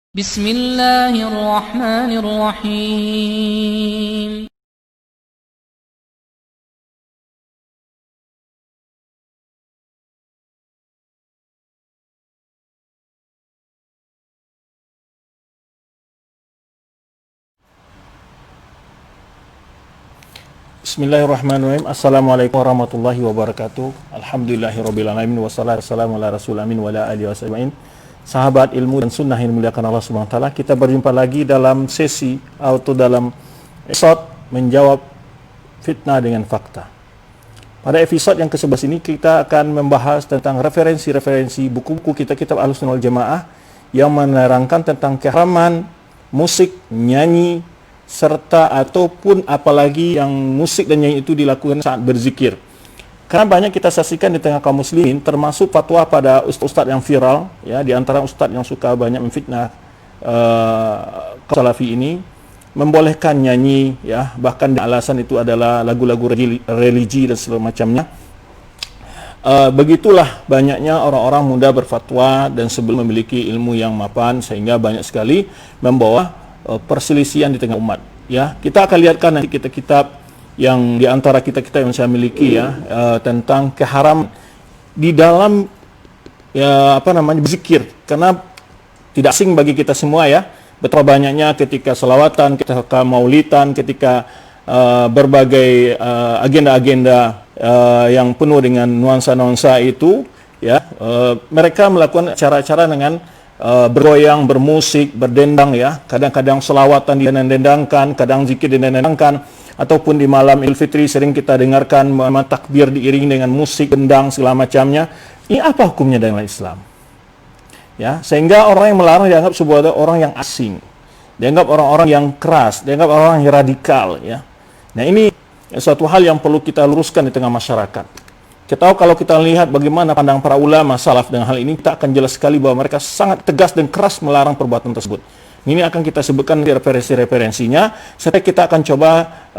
بسم الله الرحمن الرحيم Bismillahirrahmanirrahim. Assalamualaikum warahmatullahi wabarakatuh. Alhamdulillahirrabbilalamin. Wassalatu wassalamu ala rasul amin wa ala alihi wassalam. Sahabat ilmu dan sunnah yang dimuliakan Allah Subhanahu wa taala, kita berjumpa lagi dalam sesi atau dalam episode menjawab fitnah dengan fakta. Pada episode yang ke-11 ini kita akan membahas tentang referensi-referensi buku-buku kita, kitab Ahlussunnah wal Jamaah, yang menerangkan tentang keharaman musik, nyanyi, serta ataupun apalagi yang musik dan nyanyi itu dilakukan saat berzikir. Karena banyak kita saksikan di tengah kaum muslimin, termasuk fatwa pada ustaz-ustaz yang viral, ya, di antara ustaz yang suka banyak memfitnah kaum salafi ini, membolehkan nyanyi, ya, bahkan alasan itu adalah lagu-lagu religi dan segala macamnya. Begitulah banyaknya orang-orang muda berfatwa dan sebelum memiliki ilmu yang mapan, sehingga banyak sekali membawa perselisihan di tengah umat. Ya, kita akan lihatkan nanti kitab-kitab yang di antara kitab-kitab yang saya miliki, ya, tentang keharaman di dalam, ya, berzikir. Karena tidak asing bagi kita semua, ya, betapa banyaknya ketika selawatan, ketika maulidan, ketika berbagai agenda-agenda yang penuh dengan nuansa-nuansa itu, ya, mereka melakukan cara-cara dengan bergoyang, bermusik, berdendang, ya. Kadang-kadang selawatan didendangkan, kadang zikir didendangkan, ataupun di malam Idul Fitri sering kita dengarkan takbir diiring dengan musik, dendang, segala macamnya. Ini apa hukumnya dalam Islam? Ya, sehingga orang yang melarang dianggap sebuah orang yang asing, dianggap orang-orang yang keras, dianggap orang yang radikal, ya. Nah, ini suatu hal yang perlu kita luruskan di tengah masyarakat. Kita tahu kalau kita lihat bagaimana pandang para ulama salaf dengan hal ini, kita akan jelas sekali bahwa mereka sangat tegas dan keras melarang perbuatan tersebut. Ini akan kita sebutkan di referensi-referensinya, serta kita akan coba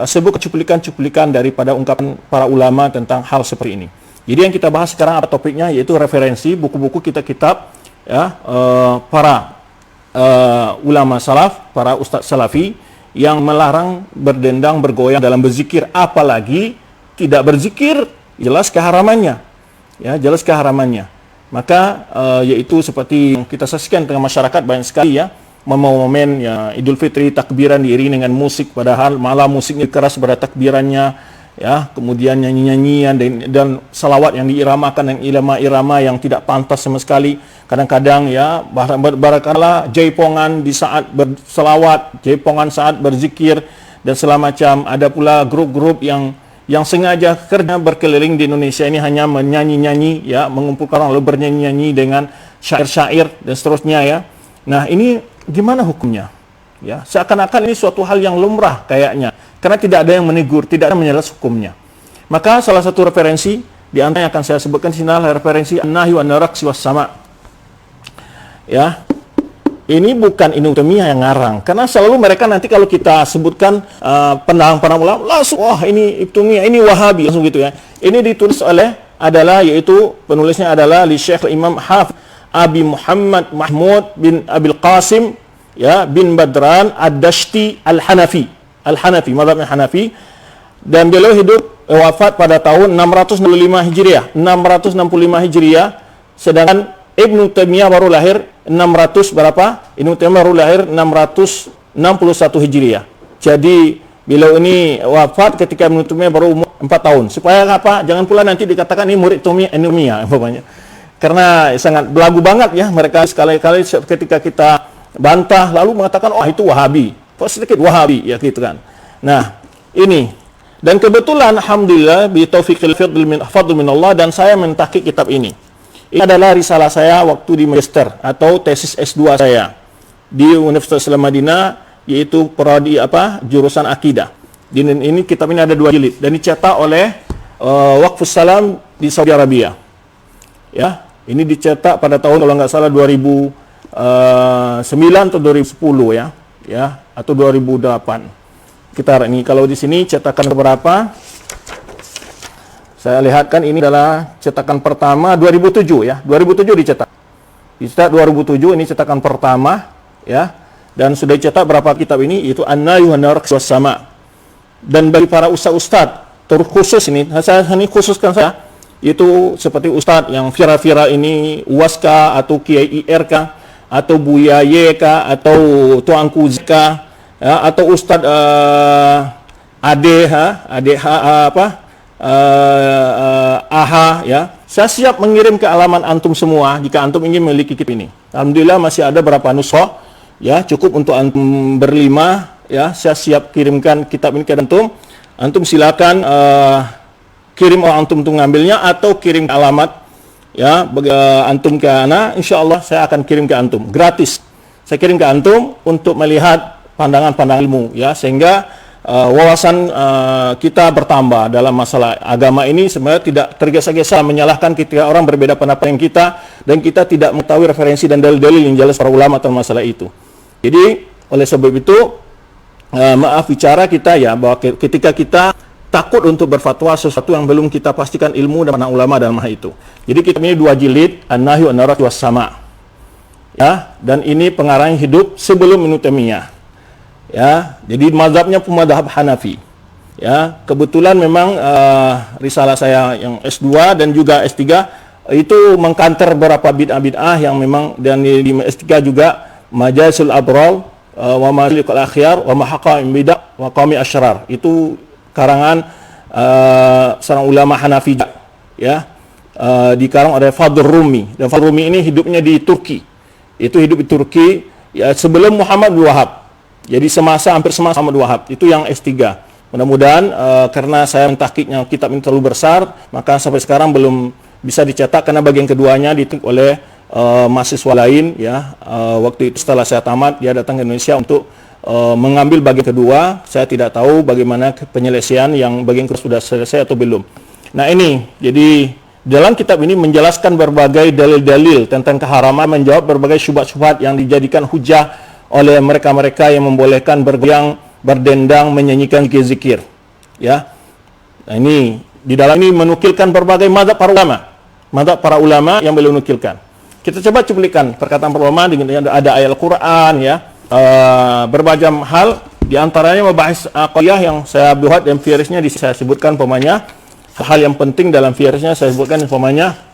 sebut cuplikan-cuplikan daripada ungkapan para ulama tentang hal seperti ini. Jadi yang kita bahas sekarang apa topiknya, yaitu referensi buku-buku kitab-kitab, ya, para ulama salaf, para ustaz salafi yang melarang berdendang, bergoyang dalam berzikir, apalagi tidak berzikir, jelas keharamannya, ya, jelas keharamannya. Maka yaitu seperti yang kita saksikan tengah masyarakat banyak sekali, ya, momen ya Idul Fitri, takbiran diiringi dengan musik, padahal malah musiknya keras pada takbirannya, ya, kemudian nyanyi-nyanyian dan salawat yang diiramakan, yang irama-irama yang tidak pantas sama sekali. Kadang-kadang, ya, barakala jaipongan di saat berselawat, jaipongan saat berzikir dan segala macam. Ada pula grup-grup yang sengaja kerja berkeliling di Indonesia ini hanya menyanyi-nyanyi, ya, mengumpulkan orang lalu bernyanyi-nyanyi dengan syair-syair dan seterusnya, ya. Nah, ini gimana hukumnya? Ya, seakan-akan ini suatu hal yang lumrah kayaknya, karena tidak ada yang menegur, tidak ada yang menjelaskan hukumnya. Maka salah satu referensi di antara yang akan saya sebutkan di sini adalah referensi An-Nahyu an-Raqsi was-Sama'. Ya. Ini bukan Ibnu Taimiyah yang ngarang, karena selalu mereka nanti kalau kita sebutkan pendalang ulama langsung, wah, ini Ibnu Taimiyah, ini Wahabi, langsung gitu, ya. Ini ditulis oleh yaitu penulisnya adalah li Syekh Imam Hafidz Abi Muhammad Mahmud bin Abil Qasim, ya, bin Badran Ad-Dashti Al-Hanafi, mazhabnya Hanafi, dan beliau hidup wafat pada tahun 665 Hijriah, sedangkan Ibnu Taimiyah baru lahir 600 berapa? Ibnu Taimiyah baru lahir 661 Hijriah. Jadi beliau ini wafat ketika Ibnu Taimiyah baru umur 4 tahun. Supaya apa? Jangan pula nanti dikatakan ini murid Taimiyah, umpamanya. Karena sangat belagu banget, ya, mereka sekali-kali ketika kita bantah lalu mengatakan, oh, itu Wahabi, sedikit Wahabi, ya, gitu kan. Nah, ini, dan kebetulan alhamdulillah bi taufiqil fadl min Allah, dan saya mentahqiq kitab ini. Ini adalah risalah saya waktu di magister atau tesis S2 saya di Universitas Islam Madinah, yaitu prodi jurusan akidah. Ini kitab ini ada 2 jilid dan dicetak oleh Waqfus Salam di Saudi Arabia. Ya, ini dicetak pada tahun kalau nggak salah 2009 atau 2010, ya, atau 2008. Kita ini kalau di sini cetakan berapa? Saya lihatkan ini adalah cetakan pertama 2007, ya. 2007 dicetak. Dicetak 2007, ini cetakan pertama, ya. Dan sudah dicetak berapa kitab ini, yaitu An-Nahyu an Raqs was Sama. Dan bagi para ustaz-ustaz terkhusus ini, saya ini khususkan saya, itu seperti ustaz yang viral-viral ini, Uwaska atau Kiai IRK atau Buya YK atau Tuanku ZK, ya, atau ustaz AHA, ya. Saya siap mengirim ke alamat antum semua jika antum ingin memiliki kitab ini. Alhamdulillah masih ada berapa nuskhah, ya, cukup untuk antum berlima, ya. Saya siap kirimkan kitab ini ke antum. Antum silakan kirim orang antum untuk ngambilnya atau kirim ke alamat, ya, antum ke ana, insyaallah saya akan kirim ke antum gratis. Saya kirim ke antum untuk melihat pandangan-pandangan ilmu, ya, sehingga wawasan kita bertambah dalam masalah agama ini. Sebenarnya tidak tergesa-gesa menyalahkan ketika orang berbeda pendapat dengan kita dan kita tidak mengetahui referensi dan dalil-dalil yang jelas para ulama tentang masalah itu. Jadi oleh sebab itu maaf bicara kita, ya, bahwa ketika kita takut untuk berfatwa sesuatu yang belum kita pastikan ilmu dan para ulama dalam hal itu. Jadi kitab ini 2 jilid, An-Nahyu an Raqs was Sama, ya, dan ini pengarangnya hidup sebelum Ibnu Taimiyah. Ya, jadi mazhabnya mazhab Hanafi. Ya, kebetulan memang risalah saya yang S2 dan juga S3 itu mengkanter beberapa bid'ah-bid'ah yang memang, dan di S3 juga Majalisul Abral wa Malikul Akhyar wa Mahaqaim Bid'ah wa Qawmi Asyrar. Itu karangan seorang ulama Hanafi, ya. Dikarang oleh Fadl Rumi, dan Fadl Rumi ini hidupnya di Turki. Itu hidup di Turki, ya, sebelum Muhammad bin Wahab. Jadi hampir semasa Muhammad Wahab. Itu yang S3. Mudah-mudahan karena saya mentahqiqnya kitab ini terlalu besar, maka sampai sekarang belum bisa dicetak karena bagian keduanya ditik oleh mahasiswa lain, ya. Waktu itu setelah saya tamat, dia datang ke Indonesia untuk mengambil bagian kedua. Saya tidak tahu bagaimana penyelesaian yang bagian kedua sudah selesai atau belum. Nah ini, jadi dalam kitab ini menjelaskan berbagai dalil-dalil tentang keharaman, menjawab berbagai syubhat-syubhat yang dijadikan hujah oleh mereka-mereka yang membolehkan bergoyang, berdendang, menyanyikan zikir-zikir, ya. Nah, ini di dalam ini menukilkan berbagai mazhab para ulama yang beliau nukilkan. Kita coba cuplikan perkataan para ulama dengan ada ayat Al-Qur'an, ya, berbagai hal, di antaranya membahas aqiyah yang saya buat dan virusnya saya sebutkan umpamanya. Hal yang penting dalam virusnya saya sebutkan umpamanya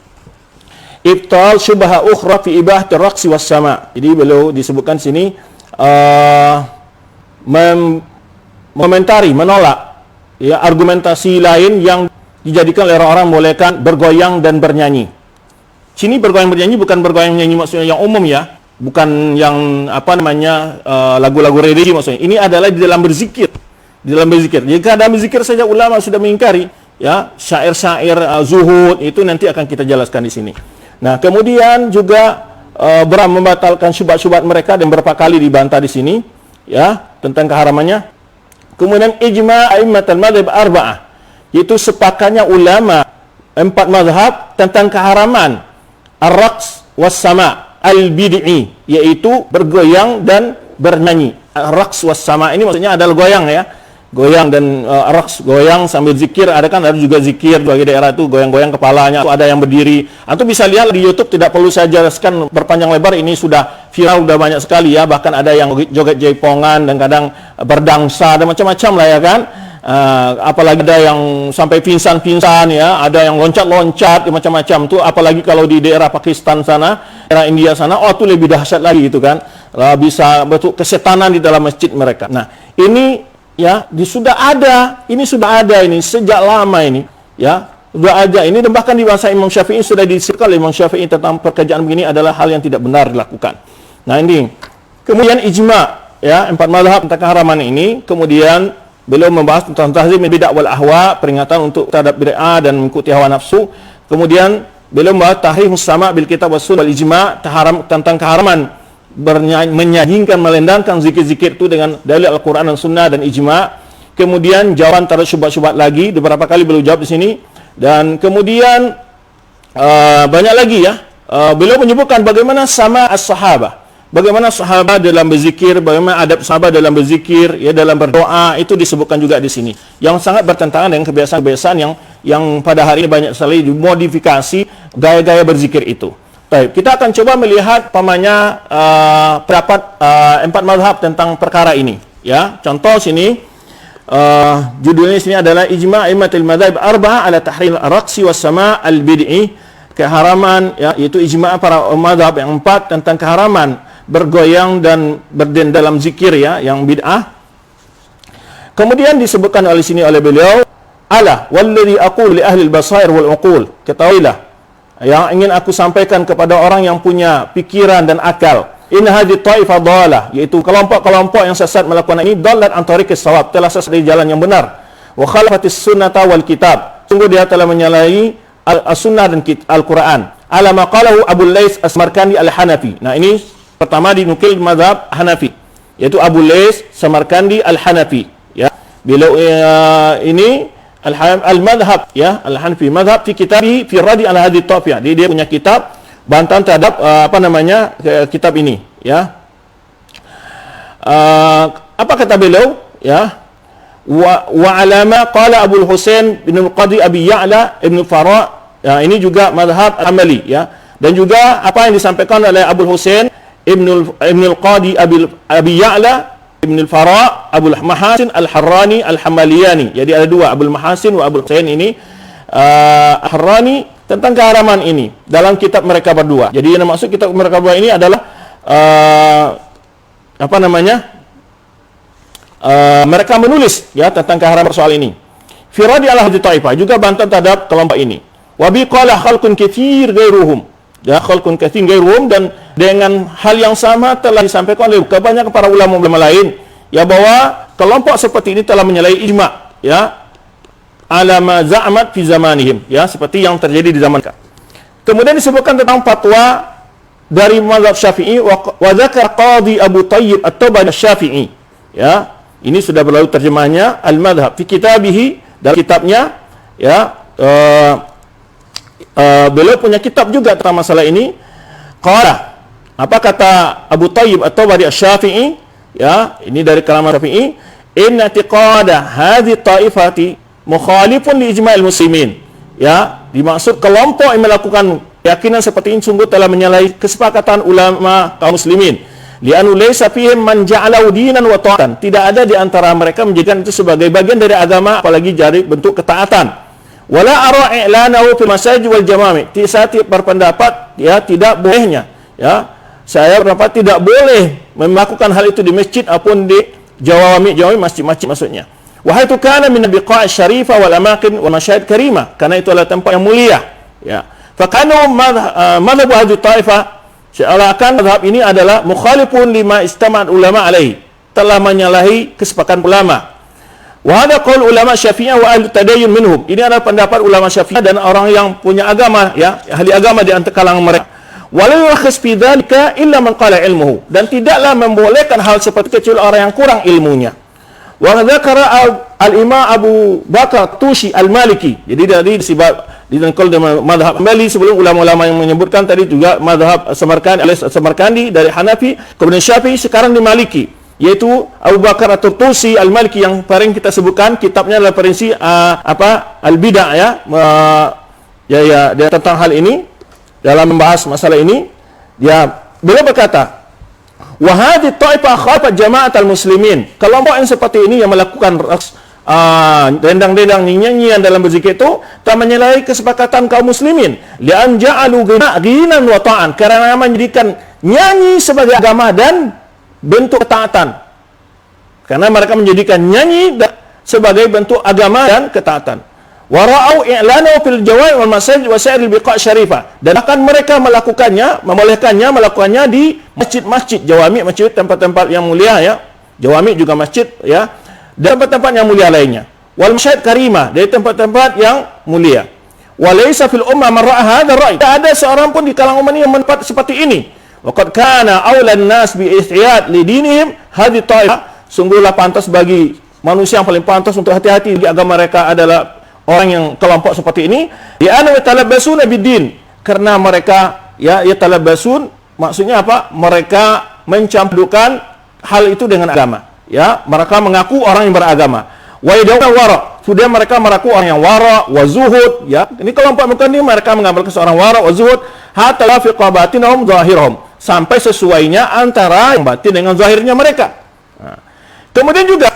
ibtal syubha ukhra fi ibahatir raqsi was sama. Jadi beliau disebutkan sini menolak, ya, argumentasi lain yang dijadikan oleh orang-orang membolehkan bergoyang dan bernyanyi. Sini bergoyang bernyanyi bukan bergoyang menyanyi maksudnya yang umum, ya, bukan yang lagu-lagu religi maksudnya. Ini adalah di dalam berzikir. Di dalam berzikir. Jika ada berzikir saja ulama sudah mengingkari, ya, syair-syair zuhud itu nanti akan kita jelaskan di sini. Nah, kemudian juga membatalkan syubhat-syubhat mereka dan berapa kali dibantah di sini, ya, tentang keharamannya. Kemudian ijma' a'immatul madzhab arba'ah, yaitu sepakatnya ulama 4 mazhab tentang keharaman ar-raqs was sama al-bid'i, yaitu bergoyang dan bernyanyi. Ar-raqs was sama ini maksudnya adalah goyang, ya. Goyang dan raqs, goyang sambil zikir. Ada juga zikir bagi daerah itu goyang-goyang kepalanya, atau ada yang berdiri. Atau bisa lihat di YouTube, tidak perlu saya jelaskan berpanjang lebar, ini sudah viral, sudah banyak sekali, ya. Bahkan ada yang joget jaipongan dan kadang berdangsa dan macam-macam lah, ya kan. Apalagi ada yang sampai pingsan-pingsan, ya, ada yang loncat-loncat, macam-macam tuh. Apalagi kalau di daerah Pakistan sana, daerah India sana, oh itu lebih dahsyat lagi itu kan. Bisa betul kesetanan di dalam masjid mereka. Nah, ini, ya, sudah ada ini sejak lama ini, ya, sudah ada ini, dan bahkan di masa Imam Syafi'i sudah disebutkan oleh Imam Syafi'i tentang pekerjaan begini adalah hal yang tidak benar dilakukan. Nah, ini kemudian ijma', ya, 4 mazhab tentang keharaman ini. Kemudian beliau membahas tentang tahzim bid'ah wal ahwa, peringatan untuk terhadap bid'ah dan mengikuti hawa nafsu. Kemudian beliau membahas tahrimus sama' bil kitab was sunnah wal ijma', tentang keharaman menyanyikan, melendangkan zikir-zikir itu dengan dalil Al-Quran dan Sunnah dan ijma'. Kemudian jawaban terhadap syubhat-syubhat lagi, beberapa kali beliau jawab di sini. Dan kemudian banyak lagi, ya. Beliau menyebutkan bagaimana sama as-sahabah, bagaimana sahabat dalam berzikir, bagaimana adab sahabat dalam berzikir, ya, dalam berdoa, itu disebutkan juga di sini. Yang sangat bertentangan dengan kebiasaan-kebiasaan yang pada hari ini banyak sekali dimodifikasi gaya-gaya berzikir itu. Baik, kita akan coba melihat pamannya pendapat empat mazhab tentang perkara ini. Ya, contoh sini judulnya sini adalah ijma' a'immatul madzhab arba'ah ala tahrim ar-raqsi was sama' al-bid'i, keharaman, ya, yaitu ijma' para mazhab yang empat tentang keharaman bergoyang dan berdendang dalam zikir, ya, yang bid'ah. Kemudian disebutkan oleh sini oleh beliau, ala walladhi aqulu li ahli al-basair wal uqul, ketahuilah yang ingin aku sampaikan kepada orang yang punya pikiran dan akal, inna hadhihi ta'ifah dhalah, yaitu kelompok-kelompok yang sesat melakukan ini, dhalat an tariqis shawab, telah sesat dari jalan yang benar, wa khalafatis sunnata wal kitab, sungguh dia telah menyalahi as-sunnah dan Al-Quran, ala ma qalahu Abu Lais as-Samarkandi al-Hanafi. Nah, ini pertama dinukil mazhab Hanafi, yaitu Abu Lais Samarkandi al-Hanafi. Ya, bila ini al-madhab, ya, al-Hanafi madhab fi kitabi fi radi ala hadhihi ta'ifah. Dia punya kitab bantahan terhadap kitab ini, ya. Apa kata beliau, ya? Wa alama qala Abu Husain bin Qadi Abi Ya'la Ibn Fara', ya, ini juga madhab amali, ya. Dan juga apa yang disampaikan oleh Abu Husain Ibn al-Qadi Abi Ya'la Ibn al-Fara', Abu al-Mahasin al-Harrani al-Hamaliyani. Jadi ada dua, Abu al-Mahasin wa Abu Husain ini al-Harrani, tentang keharaman ini dalam kitab mereka berdua. Jadi yang maksud kitab mereka berdua ini adalah mereka menulis, ya, tentang keharaman soal ini. Firadi ala hadhihi taifah, juga bantahan terhadap kelompok ini. Wa bi qala khalqun katsir ghairuhum, ya, khalqun katsir ghairuhum, dan dengan hal yang sama telah disampaikan oleh kebanyakan para ulama-ulama lain, ya, bahwa kelompok seperti ini telah menyalahi ijma', ya, ala ma za'amat fi zamanihim, ya, seperti yang terjadi di zaman mereka. Kemudian disebutkan tentang fatwa dari mazhab Syafi'i, wa dzakara Qadhi Abu Thayyib At-Tabari Asy-Syafi'i, ya, ini sudah berlalu terjemahnya, al-madhhab fi kitabihi, dalam kitabnya, ya, beliau punya kitab juga tentang masalah ini. Qala, apa kata Abu Thayyib At-Tabari Asy-Syafi'i, ya, ini dari kalam Syafi'i, inna i'tiqada hadhihi ta'ifati mukhalifun li ijma'il muslimin, ya, dimaksud kelompok yang melakukan keyakinan seperti ini sungguh telah menyalahi kesepakatan ulama kaum muslimin, li'annu laysa fihim man ja'alahu dinan wa ta'atan, tidak ada di antara mereka menjadikan itu sebagai bagian dari agama, apalagi jadi bentuk ketaatan. Wala ara i'lanahu fi masajid wal jamami, saya berpendapat, ya, tidak bolehnya, ya, saya berpendapat tidak boleh melakukan hal itu di masjid ataupun di jawami, masjid-masjid maksudnya. Wa itu kana min biqa'i syarifah wal amakin wa masyahid karimah, karena itu adalah tempat yang mulia, ya. Fa kanu madhhab hadhihi taifah, seakan madhab ini adalah mukhalifun lima istama'at ulama alaihi, telah menyalahi kesepakatan ulama. Wa hadha qaul ulama Syafi'iyah wa ahli tadayyun minhum, ini adalah pendapat ulama Syafi'iyah dan orang yang punya agama, ya, ahli agama di antara kalangan mereka. Walau yakhis fi dzalika illa man qala ilmuhu, dan tidaklah membolehkan hal seperti kecuali orang yang kurang ilmunya. Wa dzakara al-Imam Abu Bakar Tusi al-Maliki, jadi dari sebab dinukil dari mazhab Maliki, sebelum ulama-ulama yang menyebutkan tadi juga mazhab Samarkandi dari Hanafi, kemudian Syafi'i, sekarang di Maliki, yaitu Abu Bakar At-Tusi al-Maliki, yang paling kita sebutkan kitabnya adalah Perinsi al-Bidah, ya, dia tentang hal ini, dalam membahas masalah ini, beliau berkata, wa hadhihi ta'ifah khalafat jama'atal muslimin, kelompok yang seperti ini yang melakukan dendang-dendang, nyanyian dalam berzikir itu telah menyalahi kesepakatan kaum muslimin, li'an ja'alu ghinan wa ta'an, karena menjadikan nyanyi sebagai agama dan bentuk ketaatan, karena mereka menjadikan nyanyi sebagai bentuk agama dan ketaatan. Wa ra'au i'lanahu fil jawai' wal masajid wa sa'iril biqa' syarifah, dan akan mereka melakukannya di masjid-masjid, jawami, masjid tempat-tempat yang mulia, ya, jawami juga masjid, ya, dan tempat-tempat yang mulia lainnya. Wal masyahid karimah, dari tempat-tempat yang mulia. Wa laysa fil ummah man ra'a hadha ra'i, tidak ada seorang pun di kalangan umat ini yang mendapat seperti ini. Wa qad kana aulan nas bi ihtiyat li dinihim hadhihi ta'ifah, sungguhlah pantas bagi manusia yang paling pantas untuk hati-hati di agama mereka adalah orang yang kelompok seperti ini, li'anna yatalabbasun bid-din, karena mereka, ya, yatalabbasun maksudnya apa? Mereka mencampurkan hal itu dengan agama, ya, mereka mengaku orang yang beragama. Wa yadawna wara, sudah mereka mengaku orang yang wara wa zuhud, ya, ini kelompok bukan ini, mereka mengambil seorang wara wa zuhud, hatta yafiqa batinahum zahirahum, sampai sesuainya antara yang batin dengan zahirnya mereka. Kemudian juga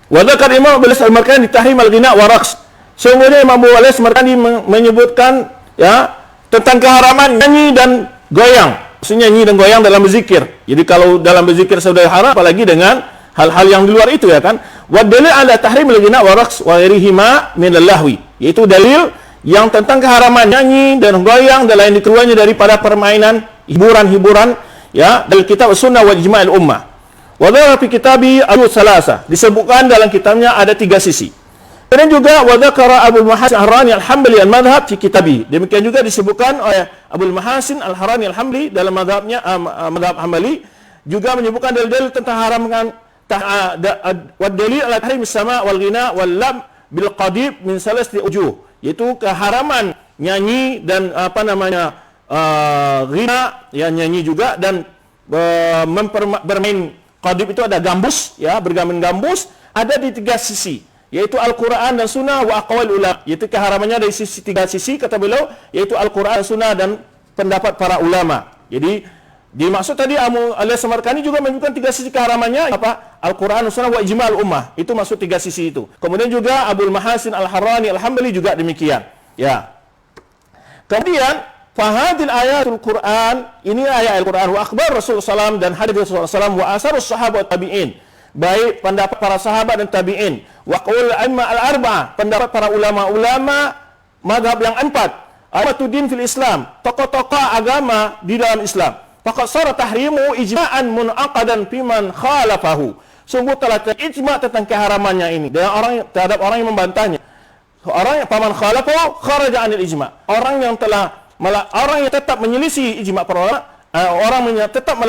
wa dzakar Imam Abu al-Markani di Tahrim al-Ghina wa Raqs. Sungguhnya Imam Abu al-Markani menyebutkan ya tentang keharaman nyanyi dan goyang. Maksudnya nyanyi dan goyang dalam berzikir. Jadi kalau dalam berzikir sudah haram, apalagi dengan hal-hal yang di luar itu ya kan. Wa dalil ala tahrim al-ghina wa raqs wa ghairihima min al-lahwi. Yaitu dalil yang tentang keharaman nyanyi dan goyang dan lain dikeluarnya daripada permainan hiburan-hiburan ya dari kitab sunnah wal ijma'il ummah. Wa dzakara fi kitabi al-salasa, disebutkan dalam kitabnya ada 3 sisi. Dan juga wa dzakara Abul Mahasin Al-Harrani Al-Hambali al-madhhab fi kitabi. Demikian juga disebutkan oleh Abul Mahasin Al-Harrani Al-Hambali dalam madhabnya madhab Hambali juga menyebutkan dalil-dalil tentang haramkan wa dalil ala tahrim as-sama' wal ghina wal lam bil qadib min salasti ujuh, yaitu keharaman nyanyi dan ghina ya nyanyi juga dan bermain qadib itu ada gambus ya, bermain gambus ada di 3 sisi, yaitu Al-Quran dan Sunnah wa aqwal ulama, yaitu keharamannya dari 3 sisi kata beliau, yaitu Al-Quran, Sunnah dan pendapat para ulama. Jadi dimaksud tadi Al-Samarkani juga menyebutkan 3 sisi keharamannya apa? Al-Quran, Sunnah wa ijma'ul ummah. Itu masuk 3 sisi itu. Kemudian juga Abul Mahasin Al-Harrani Al-Hambali juga demikian. Ya. Kemudian fahadil ayatul Quran, ini ayat Al-Quran wa akhbar Rasulullah SAW dan hadis Rasulullah SAW wa asarus sahabat tabi'in, baik pendapat para sahabat dan tabi'in, wa qaul a'imma al-arba'ah, pendapat para ulama-ulama mazhab yang 4, a'imatuddin fil Islam, tokoh-tokoh agama di dalam Islam. Faqad sara tahrimu ijma'an munaqadan fiman khalafahu. Sungguh telah ijma' tentang keharamannya ini dan terhadap orang yang membantahnya. Orang yang faman khalafahu kharaja 'anil ijma'. Orang yang tetap menyelisih ijma' para ulama, orang yang tetap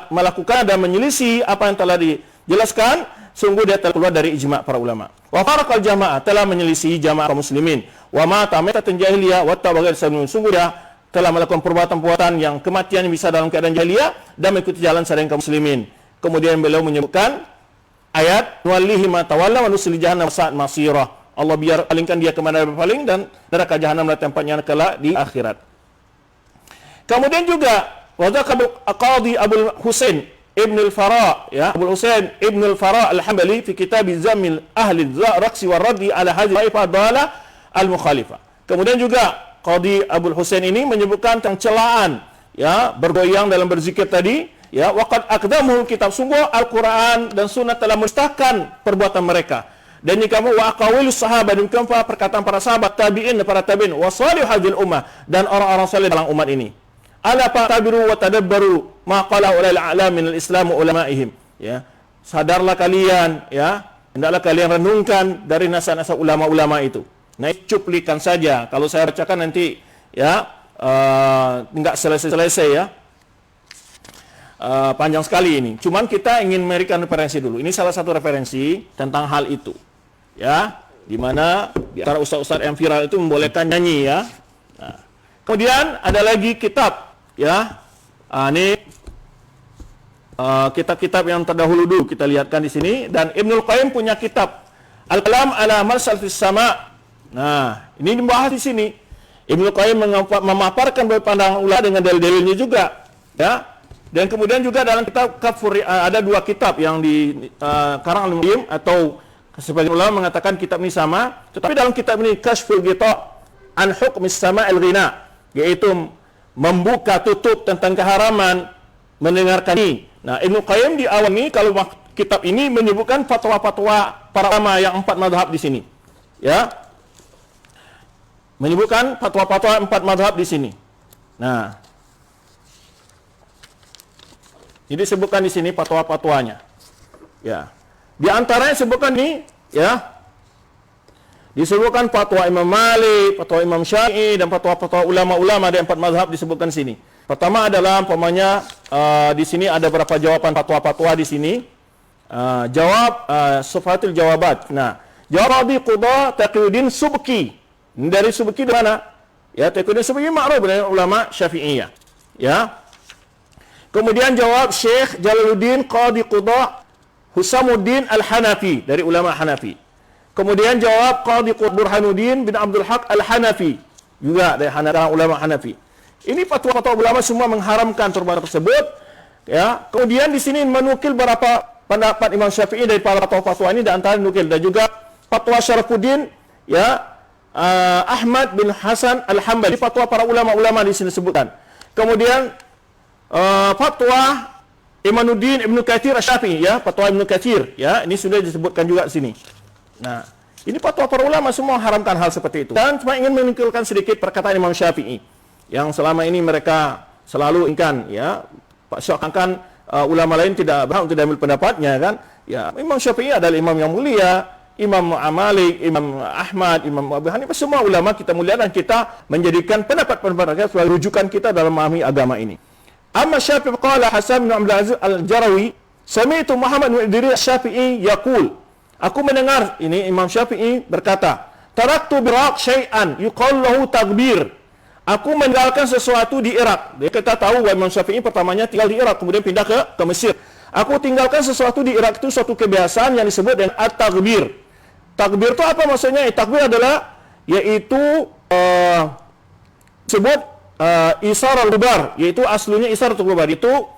melakukan dan menyelisih apa yang telah dijelaskan, sungguh dia telah keluar dari ijma' para ulama. Wa faraqal jamaah, telah menyelisih jamaah kaum muslimin. Wa ma tamatatan jahiliyah wa tabaghir sabil. Sungguh dia telah melakukan perbuatan-perbuatan yang kematian bisa dalam keadaan jahiliyah dan mengikuti jalan selain kaum muslimin. Kemudian beliau menyebutkan ayat nuwallihi ma tawalla wa nusli jahannam sa'at masirah. Allah biar palingkan dia kemana dia berpaling dan neraka jahanamlah tempatnya kelak di akhirat. Kemudian juga wadhakar Qadhi Abul Husain Ibn al-Fara, ya, Abul Husain Ibn al-Fara al-Hambali fi kitab Zammil Ahli Raqsi wa Raddi ala hadhihi al-Dalalah al-Mukhalifah. Kemudian juga Qadhi Abul Husain ini menyebutkan tentang celaan ya bergoyang dalam berzikir tadi ya, waqad aqdamuhu kitab, sungguh Al-Qur'an dan Sunnah telah mustahkan perbuatan mereka. Dan jika wa aqawilus sahabat, dan perkataan para sahabat, tabi'in dan para tabi'in, wa salih hadhil ummah, dan orang-orang saleh dalam umat ini. Ala fa'tabiru wa tadabbaru ma qala ulil a'lam min al-islam wa ulama'ihim. Ya. Sadarlah kalian ya, hendaklah kalian renungkan dari nasihat-nasihat ulama-ulama itu. Nah, cuplikan saja. Kalau saya bacakan nanti ya enggak selesai-selesai ya. Panjang sekali ini. Cuman kita ingin memberikan referensi dulu. Ini salah satu referensi tentang hal itu. Ya, di mana di antara ustaz-ustaz yang viral itu membolehkan nyanyi ya. Nah, kemudian ada lagi kitab ya. Ini kitab-kitab yang terdahulu dulu kita lihatkan di sini, dan Ibnul Qayyim punya kitab Al-Kalam ala Marsaltis Sama'. Nah, ini dibahas di sini. Ibnul Qayyim memaparkan pandangan ulama dengan dalil-dalilnya juga ya. Dan kemudian juga dalam kitab Kafur ada 2 kitab yang dikarang Al-Qayyim, atau sebagian ulama mengatakan kitab ini sama, tetapi dalam kitab ini Kashful Ghita an Hukmis Sama'il Ghina, yaitu membuka tutup tentang keharaman mendengarkan ini. Nah, Ibnu Qayyim di awal ini kalau kitab ini menyebutkan fatwa-fatwa para ulama yang 4 mazhab di sini. Ya. Menyebutkan fatwa-fatwa 4 mazhab di sini. Nah, jadi sebutkan di sini fatwa-fatwanya. Ya. Di antaranya sebutkan ini ya. Disebutkan fatwa Imam Malik, fatwa Imam Syafi'i, dan fatwa-fatwa ulama-ulama dari 4 mazhab disebutkan di sini. Pertama adalah umpamanya di sini ada beberapa jawaban fatwa-fatwa di sini. Jawab Sufatul Jawabat. Nah, jawab Qadhi Qudha Taqiyuddin Subki. Dari Subki di mana? Ya, Taqiyuddin Subki ma'ruf dari ulama Syafi'iyah. Ya. Kemudian jawab Syekh Jalaluddin Qadhi Qudha Husamuddin Al-Hanafi dari ulama Hanafi. Kemudian jawab Qadhi Burhanuddin bin Abdul Haq Al-Hanafi juga dari ulama Hanafi. Ini fatwa-fatwa ulama semua mengharamkan perbuatan tersebut. Ya, kemudian di sini menukil beberapa pendapat Imam Syafi'i dari para fatwa-fatwa ini, dan antara nukil dan juga fatwa Syarafuddin, ya, Ahmad bin Hasan Al-Hambali, fatwa para ulama-ulama di sini disebutkan. Kemudian fatwa Imanuddin Ibnu Katsir Asy-Syafi'i, ya, fatwa Ibnu Katsir, ya, ini sudah disebutkan juga di sini. Nah, ini fatwa para ulama semua haramkan hal seperti itu. Dan cuma ingin menukilkan sedikit perkataan Imam Syafi'i yang selama ini mereka selalu ingkan, ya, seakan-akan ulama lain tidak berhak untuk diambil pendapatnya, kan? Ya, Imam Syafi'i adalah imam yang mulia, Imam Malik, Imam Ahmad, Imam Abu Hanifah, semua ulama kita mulia, dan kita menjadikan pendapat-pendapat mereka sebagai rujukan kita dalam memahami agama ini. Amma Syafi'i qala Hasan bin Abdul Aziz Al-Jarawi, sami'tu Muhammad bin Idris Syafi'i yaqul, aku mendengar, ini Imam Syafi'i berkata, taraktu biraq syai'an yuqal lahu takbir. Aku meninggalkan sesuatu di Irak. Kita tahu Imam Syafi'i pertamanya tinggal di Irak, kemudian pindah ke Mesir. Aku tinggalkan sesuatu di Irak itu suatu kebiasaan yang disebut dengan at-takbir. Takbir itu apa maksudnya? Takbir adalah yaitu sebut isar al-gubar, yaitu aslinya isar al-gubar, itu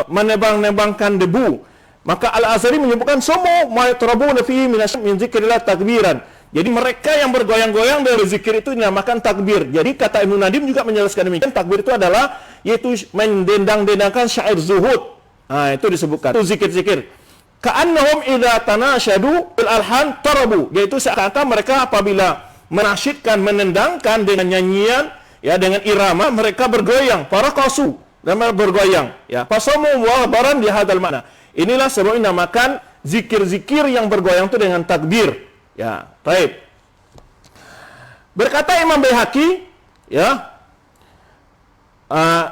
menebang-nebangkan debu. Maka Al-Azhari menyebutkan semua ma yatrabuna fihi min zikrillah takbiran. Jadi mereka yang bergoyang-goyang dari zikir itu dinamakan takbir. Jadi kata Ibnu Nadim juga menjelaskan demikian, takbir itu adalah yaitu mendendang-dendangkan syair zuhud. Nah, itu disebutkan. Itu zikir-zikir. Ka'annahum idza tanashadu bil alhan tarabu, yaitu seakan-akan mereka apabila menasyidkan, menendangkan dengan nyanyian, ya, dengan irama, mereka bergoyang, para qasu, dan bergoyang, ya. Fasamu wa baran di hadal makna. Inilah sebab dinamakan zikir-zikir yang bergoyang itu dengan takbir. Ya, baik. Berkata Imam Baihaqi, ya,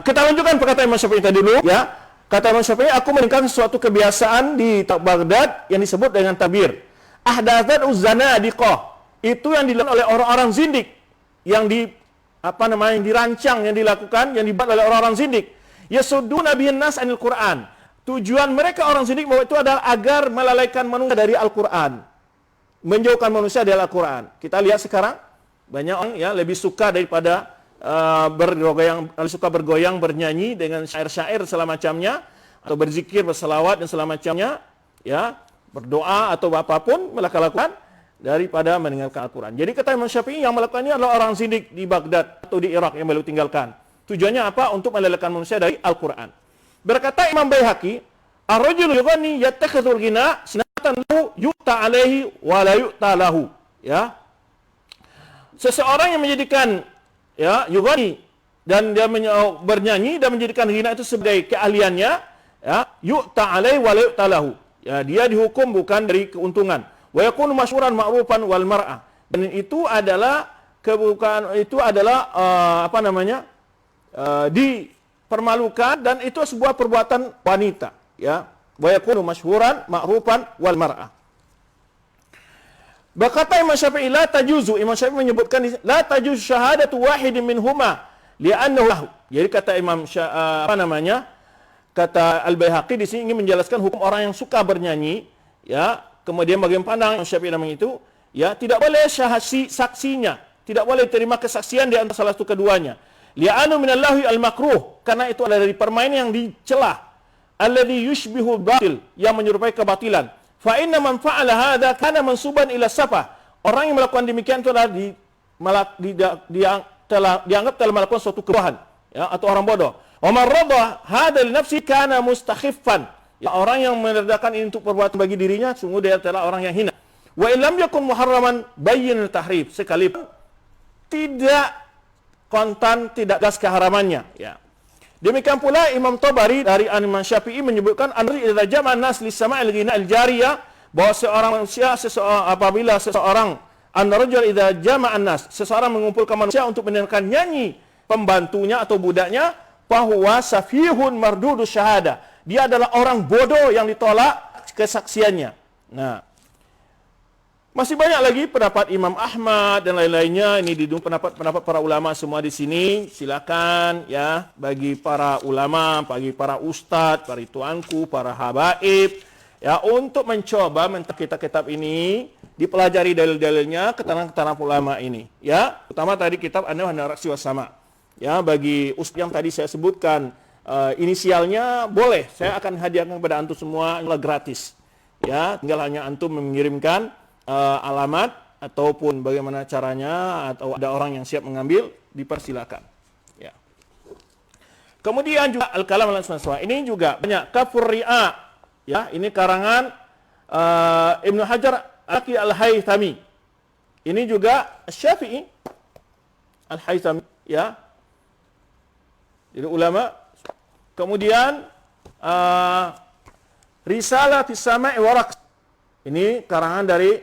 kita lanjutkan perkataan Imam Syafi'i tadi dulu, ya. Kata Imam Syafi'i, aku meninggalkan suatu kebiasaan di Baghdad yang disebut dengan takbir. Ahdatsat uzanadiqah, itu yang dilakukan oleh orang-orang zindik, yang yang dirancang, yang dilakukan, yang dibuat oleh orang-orang zindik. Yasudduna bihin nas anil Qur'an. Tujuan mereka orang zindik bahwa itu adalah agar melalaikan manusia dari Al-Qur'an, menjauhkan manusia dari Al-Quran. Kita lihat sekarang banyak orang, ya, lebih suka daripada bergoyang, bernyanyi dengan syair-syair segala macamnya, atau berzikir, berselawat dan segala macamnya, ya, berdoa atau apapun mereka lakukan daripada mendengarkan Al-Quran. Jadi kata Imam Syafi'i, yang melakukan ini adalah orang zindik di Baghdad atau di Irak yang beliau tinggalkan. Tujuannya apa? Untuk melalaikan manusia dari Al-Quran. Berkata Imam Baihaqi, ar-rajulu yughni yattakhidhul ghina lahu yu'ta alaihi wa la yu'ta lahu, ya. Seseorang yang menjadikan, ya, yughani, dan dia bernyanyi dan menjadikan ghina itu sebagai keahliannya, ya, yu'ta alaihi wa la yu'ta lahu, ya, dia dihukum bukan dari keuntungan. Wa yakunu masyhuran ma'rufan wal mar'ah, dan itu adalah dipermalukan, dan itu sebuah perbuatan wanita, ya. Wa yakunu masyhuran ma'rufan wal mar'ah. Berkata Imam Syafi'i, la tajuzu, Imam Syafi'i menyebutkan la tajuzu syahadatu wahidin minhuma li'annahu lahu. Jadi kata kata Al-Baihaqi di sini ingin menjelaskan hukum orang yang suka bernyanyi, ya. Kemudian bagaimana pandang Imam Syafi'i namanya itu, ya, tidak boleh saksinya, tidak boleh terima kesaksian di antara salah satu keduanya. Li'annahu minallahi al-makruh, karena itu adalah dari permainan yang dicela. Alladhi yushbihu batil, yang menyerupai kebatilan. Fa inna man fa'ala hadza kana mansuban ila safa. Orang yang melakukan demikian itu adalah dianggap telah melakukan suatu kebodohan, ya, atau orang bodoh. Wa man radha hadza li nafsi kana mustakhiffan. Ya, orang yang meredakan ini untuk perbuatan bagi dirinya, sungguh dia adalah orang yang hina. Wa in lam yakun muharraman bayyin tahrif, sekalipun tidak kontan, tidak jelas keharamannya, ya. Demikian pula Imam Tabari dari Imam Syafi'i menyebutkan idza jama'a an-nas li sama'il ghina al-jariyah, bahwa seorang manusia apabila seseorang an-rajul idza jama'a an-nas, seseorang mengumpulkan manusia untuk mendengarkan nyanyi pembantunya atau budaknya, fahuwa safihun mardudus syahada, dia adalah orang bodoh yang ditolak kesaksiannya. Nah, masih banyak lagi pendapat Imam Ahmad dan lain-lainnya. Ini didukung pendapat para ulama semua di sini. Silakan, ya, bagi para ulama, bagi para ustadz, para tuanku, para habaib, ya, untuk mencoba kitab-kitab ini, dipelajari dalil-dalilnya, keterangan-keterangan ulama ini, ya. Pertama tadi kitab An-Nahyu 'anil Raqsi was Sama'. ya bagi ustaz yang tadi saya sebutkan inisialnya boleh, saya akan hadiahkan kepada antum semua gratis. Ya, tinggal hanya antum mengirimkan alamat ataupun bagaimana caranya atau ada orang yang siap mengambil, dipersilakan. Ya. Kemudian juga al-kalam al-asma. Ini juga banyak kafur ri'a. Ya, ini karangan Ibnu Hajar al-Haythami. Ini juga Syafi'i al-Haythami, ya. Jadi ulama. Kemudian Risalah fi Sama'i wa Raqs. Ini karangan dari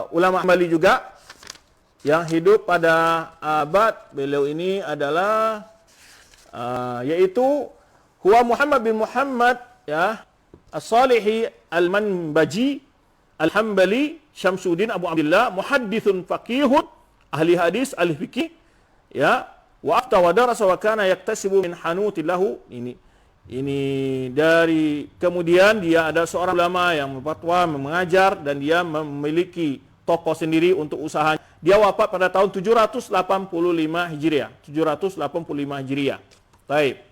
ulama Hambali juga yang hidup pada abad beliau ini adalah yaitu huwa Muhammad bin Muhammad, ya, As-Salihi Al-Manbaji Al-Hambali Syamsuddin Abu Abdullah, muhaddithun faqihun, ahli hadis, ahli fikih, ya. Wa afta wa darasa wa kana yaktasibu min hanutillahu. Ini dari kemudian dia ada seorang ulama yang berfatwa, mengajar, dan dia memiliki toko sendiri untuk usaha. Dia wafat pada tahun 785 Hijriah. 785 Hijriah. Baik.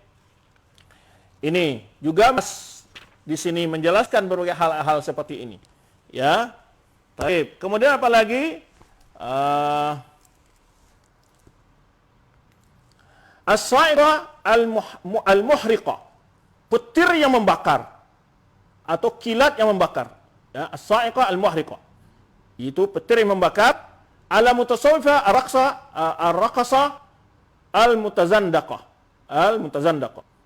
Ini juga di sini menjelaskan berbagai hal-hal seperti ini. Ya. Baik. Kemudian apa lagi? As-sa'iqah al-muhriqah, petir yang membakar atau kilat yang membakar. Ya, as-sa'iqah al-muhriqah, itu petir yang membakar. Ala mutasawwifah ar-raqasa al-mutazandaqah,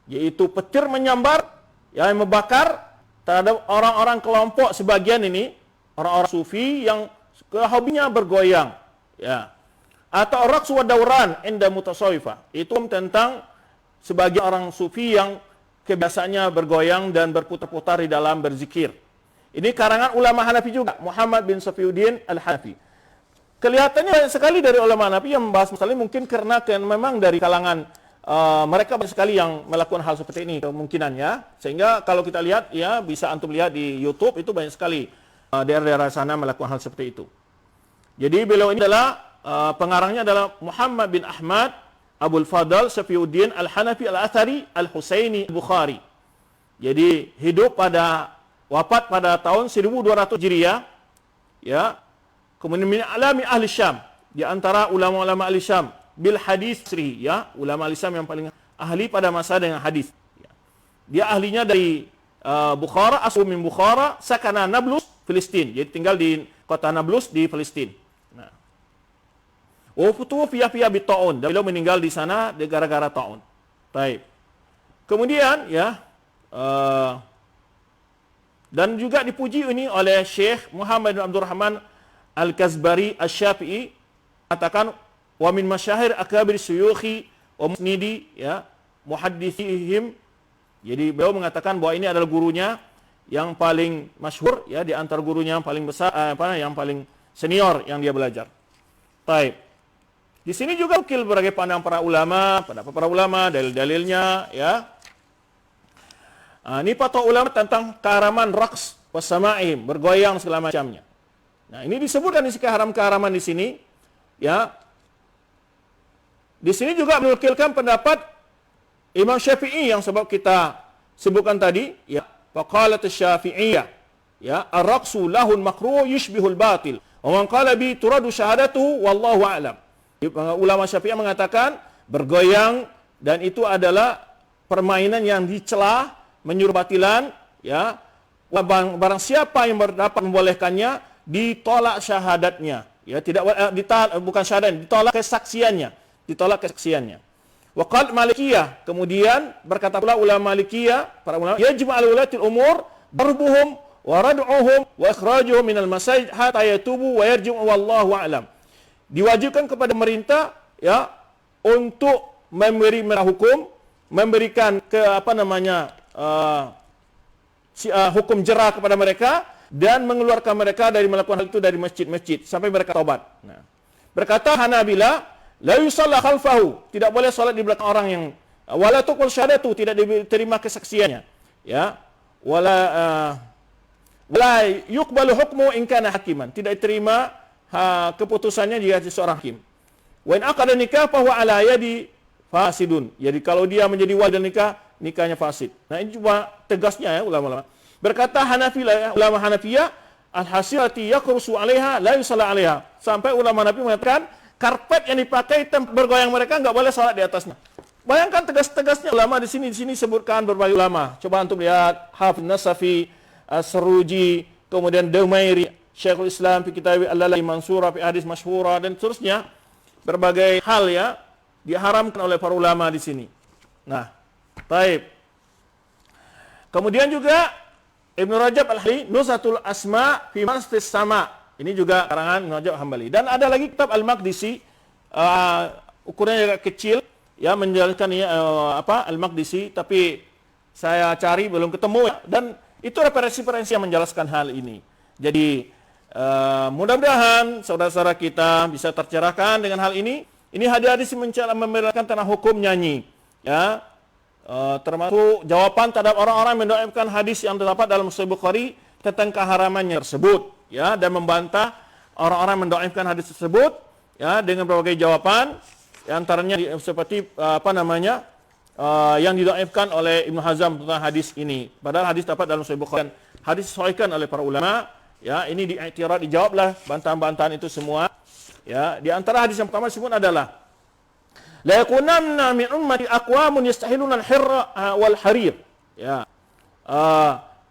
yaitu petir menyambar yang membakar terhadap orang-orang kelompok sebagian ini, orang-orang sufi yang hobinya bergoyang, ya. Atau raqs wa dawran inda mutasawwifah, itu tentang sebagian orang sufi yang kebiasaannya bergoyang dan berputar-putar di dalam berzikir. Ini karangan ulama Hanafi juga, Muhammad bin Safiuddin Al-Hanafi. Kelihatannya banyak sekali dari ulama Hanafi yang membahas masalah ini, mungkin karena memang dari kalangan mereka banyak sekali yang melakukan hal seperti ini kemungkinannya, sehingga kalau kita lihat, ya, bisa antum lihat di YouTube, itu banyak sekali daerah-daerah sana melakukan hal seperti itu. Jadi beliau ini adalah pengarangnya adalah Muhammad bin Ahmad Abul Fadl Safiuddin Al-Hanafi Al-Athari Al-Husaini Bukhari. Jadi wafat pada tahun 1200 Hijriah, ya. Kemudian min alami ahli Syam, di antara ulama-ulama ahli Syam bil hadis sri, ya, ulama ahli Syam yang paling ahli pada masa dengan hadis. Ya. Dia ahlinya dari Bukhara, asal min Bukhara, sakana Nablus, Filistin. Jadi tinggal di kota Nablus di Filistin. Nah, Wafutu fiya bita'un, dan beliau meninggal di sana gara-gara ta'un. Baik. Kemudian, ya, dan juga dipuji ini oleh Syekh Muhammad bin Abdurrahman Al-Kazbari Asy-Syafi'i, katakan wa min masyahir akabir syuyukhi wa musnidi, ya, muhadditsihim. Jadi beliau mengatakan bahwa ini adalah gurunya yang paling masyhur, ya, di antara gurunya yang paling besar, yang paling senior yang dia belajar. Baik. Di sini juga ukil berbagai pandangan para ulama, dalil-dalilnya, ya. Ini fatwa ulama tentang keharaman raqs wasama'i, bergoyang segala macamnya. Nah, ini disebutkan di keharaman di sini, ya. Di sini juga menukilkan pendapat Imam Syafi'i yang sebab kita sebutkan tadi, ya. Faqalat asy-Syafi'iyyah, ya, ar-raqsu lahul makruh yushbihul batil. Wa man qala bi turadu syahadatuhu wallahu a'lam. Ulama Syafi'i mengatakan bergoyang dan itu adalah permainan yang dicela, menyuruh batilan, ya. Barang siapa yang dapat membolehkannya, ditolak syahadatnya, ya, bukan syahadat, ditolak kesaksiannya, Wa qala Malikiyah, kemudian berkata pula ulama Malikiyah, para ulama, yajib 'ala ulatil umur darbuhum wa rad'uhum wa ikhrajuhum minal masajid hatta yatubu wa yarji'u wallahu a'lam. Diwajibkan kepada pemerintah, ya, untuk memberikan hukum jerah kepada mereka dan mengeluarkan mereka dari melakukan hal itu dari masjid-masjid sampai mereka taubat. Nah, berkata Hanabilah, la yusalla khalfahu, tidak boleh salat di belakang orang yang wala tuqul syahadatu, tidak diterima kesaksiannya, ya. Wala yuqbalu hukmu in kana hakiman, tidak diterima keputusannya jika seorang hakim. Wa in aqada nikah fa huwa ala yadi fasidun. Jadi kalau dia menjadi wali dan nikahnya fasid. Nah, ini cuma tegasnya ya ulama-ulama. Berkata ulama Hanafiyah, al-hasilati yaqrusu 'alaiha la yusalla 'alaiha. Sampai ulama Hanafi mengatakan karpet yang dipakai tempat bergoyang mereka enggak boleh salat di atasnya. Bayangkan tegas-tegasnya ulama di sini sebutkan berbagai ulama. Coba antum lihat Hafiz Nasafi, As-Saruji, kemudian Dumairi, Syekhul Islam fi kitab Al-Lalai Mansura fi hadis masyhura dan seterusnya. Berbagai hal ya diharamkan oleh para ulama di sini. Nah, baik. Kemudian juga Ibnu Rajab Al-Hambali, Nusatul Asma fi Mastis Sama. Ini juga karangan Ibnu Rajab Al-Hambali. Dan ada lagi kitab Al-Maqdisi, ukurannya agak kecil, ya menjelaskan Al-Maqdisi, tapi saya cari belum ketemu ya. Dan itu referensi-referensi yang menjelaskan hal ini. Jadi mudah-mudahan saudara-saudara kita bisa tercerahkan dengan hal ini. Ini hadis-hadis membedakan tentang hukum nyanyi, ya, termasuk jawaban terhadap orang-orang yang mendoakan hadis yang terdapat dalam Sahih Bukhari tentang keharamannya tersebut, ya, dan membantah orang-orang yang mendoakan hadis tersebut, ya, dengan berbagai jawaban, antaranya seperti yang didoakan oleh Ibnu Hazm tentang hadis ini. Padahal hadis dapat dalam Sahih Bukhari, hadis disahihkan oleh para ulama, ya, ini diiktiraf, dijawablah bantahan-bantahan itu semua. Ya, di antara hadis yang pertama disebut adalah la yakunanna min ummati aqwamun yastahiluna al-hirra wal harir. Ya.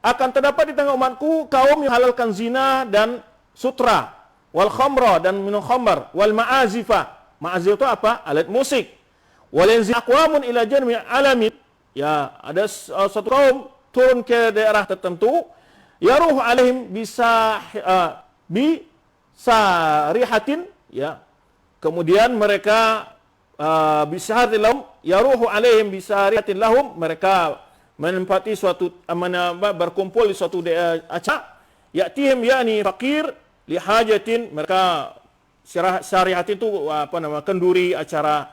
Akan terdapat di tengah umatku kaum yang halalkan zina dan sutra, wal khamra dan minum khamar, wal ma'azifa. Ma'azif itu apa? Alat musik. Wal yanzi aqwamun ila janmi alamin. Ya, ada satu kaum turun ke daerah tertentu, yaruhu alaihim bisa rihatin, ya. Kemudian mereka bisahati lahum, yaruhu alaihim bisarihatin lahum, mereka menempati suatu berkumpul di suatu acara, ya'tihim yakni fakir li hajatin, mereka syariat itu kenduri acara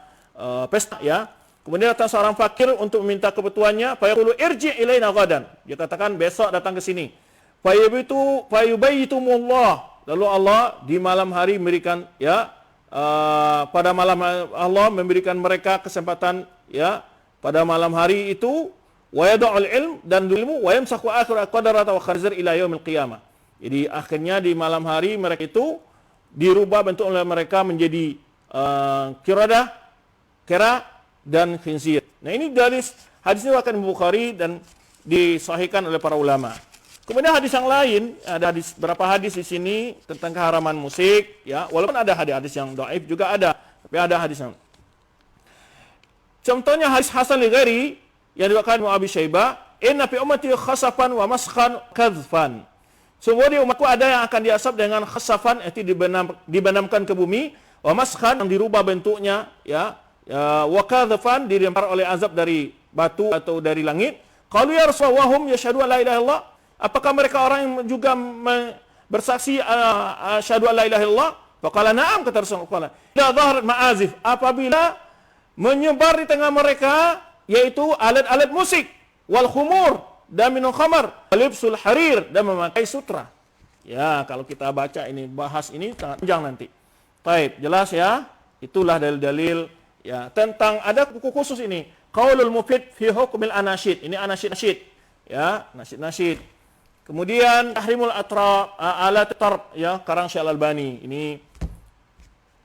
pesta, ya. Kemudian datang seorang fakir untuk meminta kebutuhannya, fa yaqulu irji ilaina ghadan, dia katakan besok datang ke sini. Fa yubayyitumullah, lalu Allah di malam hari memberikan, ya, pada malam Allah memberikan mereka kesempatan, ya, pada malam hari itu, wa yad'ul ilm dan ilmu, wa yamsaku akhir qadarata wa kharzir ila yaumil qiyamah. Jadi akhirnya di malam hari mereka itu dirubah bentuk oleh mereka menjadi kera dan khinzir. Nah, ini dari hadis ini akan Bukhari dan disahihkan oleh para ulama. Kemudian hadis yang lain, ada berapa hadis di sini tentang keharaman musik, ya, walaupun ada hadis yang dhaif juga ada, tapi ada hadis yang. Contohnya hadis Hasan al-Ghairi yang diriwayatkan oleh Abi Syaibah, inna fi ummati khasafan wa maskhan kadzfan. Sungguh di umatku ada yang akan diasap dengan khasafan, yaitu dibenamkan ke bumi, wa maskhan yang dirubah bentuknya, ya, wa kadzfan dilempar oleh azab dari batu atau dari langit. Qalu ya Rasulullah hum yashhadu an la ilaha illallah. Apakah mereka orang yang juga bersaksi asyhadu an la ilaha illallah? Faqala na'am, kata Rasulullah. Idza dhaharat ma'azif, apabila menyebar di tengah mereka yaitu alat-alat musik, wal khumur dan minum khamar, libsul harir dan memakai sutra. Ya, kalau kita baca ini, bahas ini sangat panjang nanti. Baik, jelas ya. Itulah dalil-dalil, ya, tentang ada buku khusus ini, Qaulul Mufid fi Hukmil Anasyid. Ini anasyid-nasyid, ya, nasyid-nasyid. Kemudian Tahrimul Alat Tarb, ya, karang Syekh Al-Albani. Ini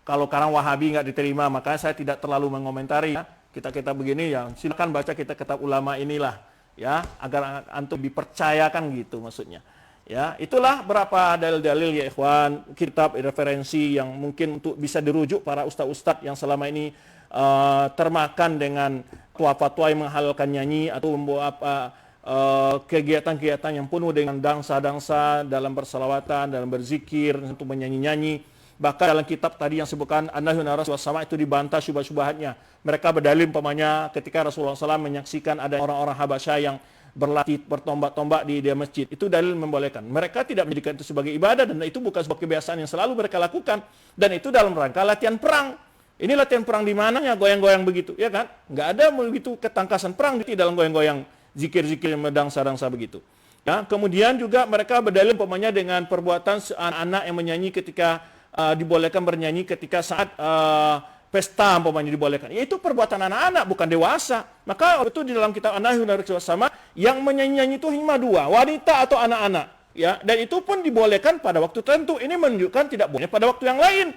kalau karang Wahabi nggak diterima, makanya saya tidak terlalu mengomentari, ya. Kita begini, ya, silakan baca kitab ulama inilah, ya, agar antum dipercayakan gitu maksudnya. Ya, itulah berapa dalil-dalil, ya ikhwan, kitab referensi yang mungkin untuk bisa dirujuk para ustaz-ustaz yang selama ini termakan dengan fatwa-fatwa yang menghalalkan nyanyi atau membawa kegiatan-kegiatan yang penuh dengan dansa-dansa dalam bersalawatan, dalam berzikir, untuk menyanyi-nyanyi. Bahkan dalam kitab tadi yang sebutkan An-Nahyu 'anil Rasul sama itu dibantah syubhat-syubhatnya. Mereka berdalil umpamanya ketika Rasulullah SAW menyaksikan ada orang-orang Habasyah yang berlatih bertombak-tombak di masjid. Itu dalil membolehkan. Mereka tidak menjadikan itu sebagai ibadah dan itu bukan sebuah kebiasaan yang selalu mereka lakukan. Dan itu dalam rangka latihan perang. Ini latihan perang di mananya goyang-goyang begitu, ya kan? Nggak ada begitu ketangkasan perang di dalam goyang-goyang, zikir-zikir mendangsa-dangsa begitu. Ya, kemudian juga mereka berdalil umpamanya dengan perbuatan anak-anak yang menyanyi ketika dibolehkan bernyanyi ketika saat pesta umpamanya dibolehkan. Ya, itu perbuatan anak-anak, bukan dewasa. Maka itu di dalam kitab An-Nahy sama yang menyanyi itu hanya dua, wanita atau anak-anak. Ya, dan itu pun dibolehkan pada waktu tertentu. Ini menunjukkan tidak boleh pada waktu yang lain.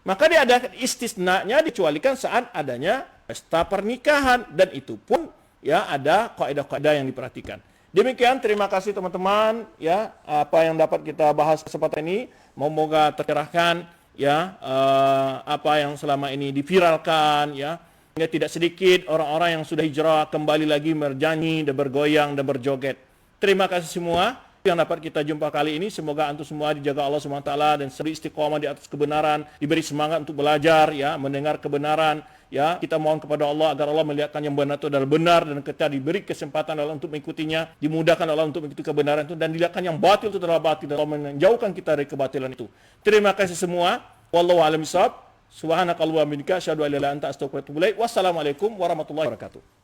Maka dia ada istisnanya, dicualikan saat adanya pesta pernikahan, dan itu pun ya ada kaidah-kaidah yang diperhatikan. Demikian, terima kasih teman-teman ya, apa yang dapat kita bahas kesempatan ini. Semoga tercerahkan ya, apa yang selama ini diviralkan ya, hingga tidak sedikit orang-orang yang sudah hijrah kembali lagi bernyanyi dan bergoyang dan berjoget. Terima kasih semua yang dapat kita jumpa kali ini. Semoga antum semua dijaga Allah SWT dan seri istiqomah di atas kebenaran, diberi semangat untuk belajar ya, mendengar kebenaran ya. Kita mohon kepada Allah agar Allah melihatkan yang benar itu adalah benar, dan kita diberi kesempatan Allah untuk mengikutinya, dimudahkan Allah untuk mengikuti kebenaran itu, dan dilihatkan yang batil itu adalah batil, dan Allah menjauhkan kita dari kebatilan itu. Terima kasih semua. Wallahu a'lam bishawab. Subhanakallahumma wa bihamdika asyhadu an la ilaha illa anta astaghfiruka wa atubu ilaik. Wassalamualaikum warahmatullahi wabarakatuh.